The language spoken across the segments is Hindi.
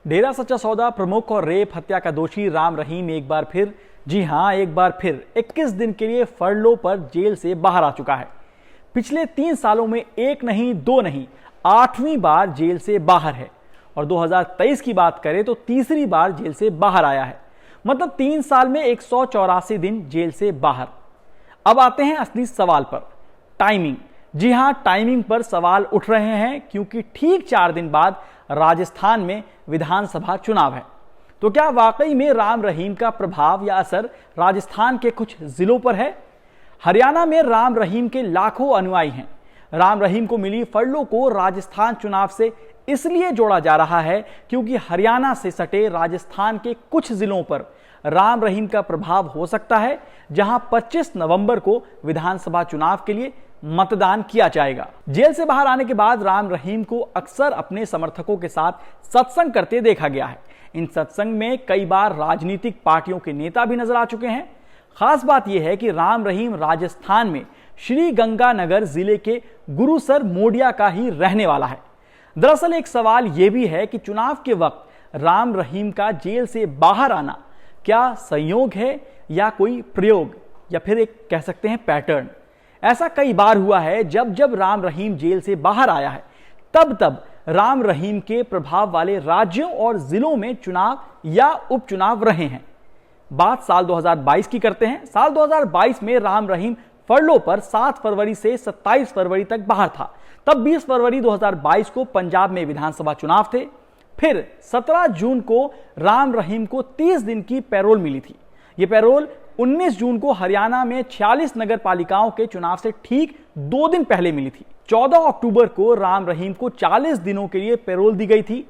डेरा सच्चा सौदा प्रमुख और रेप हत्या का दोषी राम रहीम एक बार फिर, जी हां एक बार फिर 21 दिन के लिए फरलो पर जेल से बाहर आ चुका है। पिछले 3 सालों में एक नहीं, 2 नहीं, 8वीं बार जेल से बाहर है और 2023 की बात करें तो तीसरी बार जेल से बाहर आया है। मतलब 3 साल में 184 दिन जेल से बाहर। अब आते हैं असली सवाल पर, टाइमिंग। जी हां, टाइमिंग पर सवाल उठ रहे हैं क्योंकि ठीक 4 दिन बाद राजस्थान में विधानसभा चुनाव है। तो क्या वाकई में राम रहीम का प्रभाव या असर राजस्थान के कुछ जिलों पर है? हरियाणा में राम रहीम के लाखों अनुयायी हैं। राम रहीम को मिली फरलो को राजस्थान चुनाव से इसलिए जोड़ा जा रहा है क्योंकि हरियाणा से सटे राजस्थान के कुछ जिलों पर राम रहीम का प्रभाव हो सकता है, जहां 25 नवंबर को विधानसभा चुनाव के लिए मतदान किया जाएगा। जेल से बाहर आने के बाद राम रहीम को अक्सर अपने समर्थकों के साथ सत्संग करते देखा गया है। इन सत्संग में कई बार राजनीतिक पार्टियों के नेता भी नजर आ चुके हैं। खास बात यह है कि राम रहीम राजस्थान में श्री गंगानगर जिले के गुरुसर मोडिया का ही रहने वाला है। दरअसल एक सवाल यह भी है कि चुनाव के वक्त राम रहीम का जेल से बाहर आना क्या संयोग है या कोई प्रयोग या फिर एक कह सकते हैं पैटर्न। ऐसा कई बार हुआ है, जब जब राम रहीम जेल से बाहर आया है तब तब राम रहीम के प्रभाव वाले राज्यों और जिलों में चुनाव या उपचुनाव रहे हैं। बात साल 2022 की करते हैं। साल 2022 में राम रहीम फरलो पर 7 फरवरी से 27 फरवरी तक बाहर था। तब 20 फरवरी 2022 को पंजाब में विधानसभा चुनाव थे। फिर 17 जून को राम रहीम को 30 दिन की पैरोल मिली थी। यह पैरोल 19 जून को हरियाणा में 46 नगर पालिकाओं के चुनाव से ठीक 2 दिन पहले मिली थी। 14 अक्टूबर को राम रहीम को 40 दिनों के लिए पैरोल दी गई थी।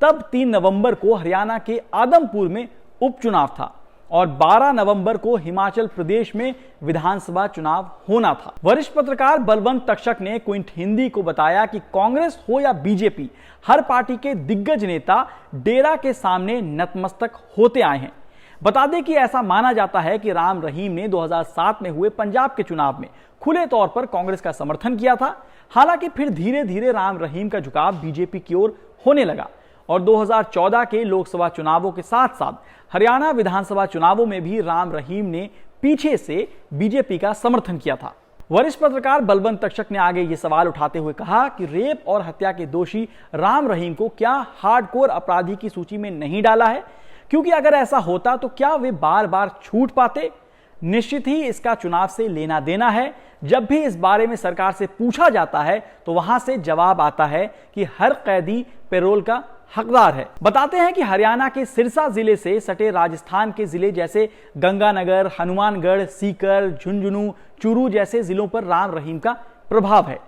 तब 3 नवंबर को हरियाणा के आदमपुर में उपचुनाव था और 12 नवंबर को हिमाचल प्रदेश में विधानसभा चुनाव होना था। वरिष्ठ पत्रकार बलवंत तक्षक ने क्विंट हिंदी को बताया कि कांग्रेस हो या बीजेपी, हर पार्टी के दिग्गज नेता डेरा के सामने नतमस्तक होते आए हैं। बता दें कि ऐसा माना जाता है कि राम रहीम ने 2007 में हुए पंजाब के चुनाव में खुले तौर पर कांग्रेस का समर्थन किया था। हालांकि फिर धीरे धीरे राम रहीम का झुकाव बीजेपी की ओर होने लगा और 2014 के लोकसभा चुनावों के साथ साथ हरियाणा विधानसभा चुनावों में भी राम रहीम ने पीछे से बीजेपी का समर्थन किया था। वरिष्ठ पत्रकार बलवंत तक्षक ने आगे ये सवाल उठाते हुए कहा कि रेप और हत्या के दोषी राम रहीम को क्या हार्डकोर अपराधी की सूची में नहीं डाला है? क्योंकि अगर ऐसा होता तो क्या वे बार बार छूट पाते? निश्चित ही इसका चुनाव से लेना देना है। जब भी इस बारे में सरकार से पूछा जाता है तो वहां से जवाब आता है कि हर कैदी पैरोल का हकदार है। बताते हैं कि हरियाणा के सिरसा जिले से सटे राजस्थान के जिले जैसे गंगानगर, हनुमानगढ़, सीकर, झुंझुनू, चूरू जैसे जिलों पर राम रहीम का प्रभाव है।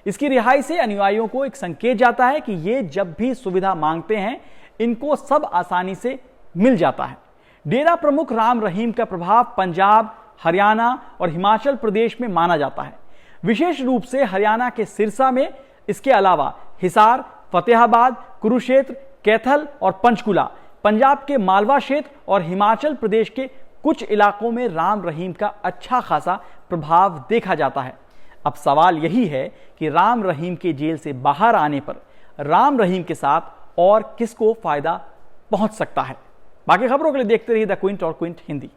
इसकी रिहाई से अनुयायियों को एक संकेत जाता है कि ये जब भी सुविधा मांगते हैं इनको सब आसानी से मिल जाता है। डेरा प्रमुख राम रहीम का प्रभाव पंजाब, हरियाणा और हिमाचल प्रदेश में माना जाता है, विशेष रूप से हरियाणा के सिरसा में। इसके अलावा हिसार, फतेहाबाद, कुरुक्षेत्र, कैथल और पंचकुला, पंजाब के मालवा क्षेत्र और हिमाचल प्रदेश के कुछ इलाकों में राम रहीम का अच्छा खासा प्रभाव देखा जाता है। अब सवाल यही है कि राम रहीम के जेल से बाहर आने पर राम रहीम के साथ और किसको फायदा पहुंच सकता है। बाकी खबरों के लिए देखते रहिए द क्विंट और क्विंट हिंदी।